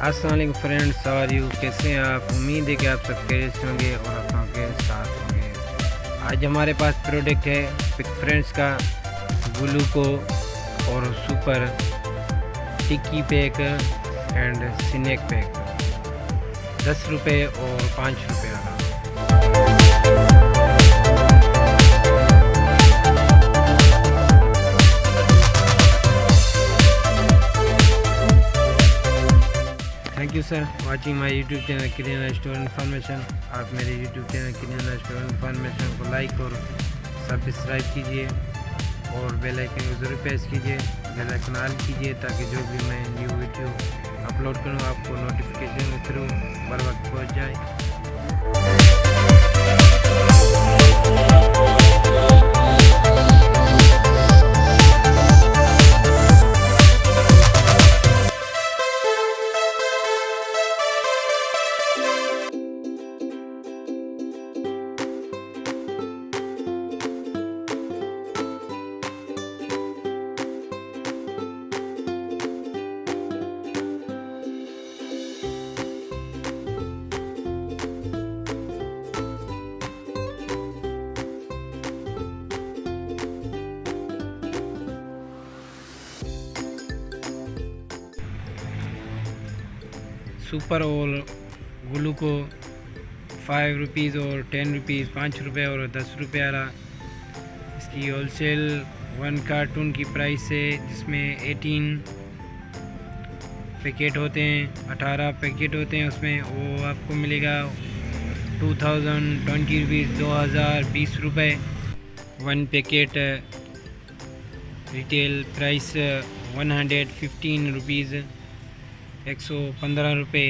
अस्सलाम वालेकुम फ्रेंड्स, और यू कैसे हैं आप। उम्मीद है कि आप सब खैरियत से होंगे और अपनों के साथ होंगे। आज हमारे पास प्रोडक्ट है पिक फ्रेंड्स का ग्लूको और super tikki pack and snack pack, 10 रुपये और 5 रुपये वाला। Thank you sir watching my YouTube channel kirana store information. आप मेरे YouTube channel kirana store information को लाइक और सब्सक्राइब कीजिए और बेल आइकन को ज़रूर प्रेस कीजिए, बेल आइकन ऑल कीजिए ताकि जो भी मैं न्यू वीडियो अपलोड करूँ आपको नोटिफिकेशन के थ्रू बर वक्त पहुँच जाए। सुपर और ग्लूको 5 रुपीज़ और 10 रुपीज़, 5 रुपये और 10 रुपये वाला। इसकी होलसेल 1 कार्टून की प्राइस है, जिसमें 18 पैकेट होते हैं, 18 पैकेट होते हैं। उसमें वो आपको मिलेगा 2020 रुपीज़, 2020 रुपये। 1 पैकेट रिटेल प्राइस 115 रुपीज़, 115 रुपये।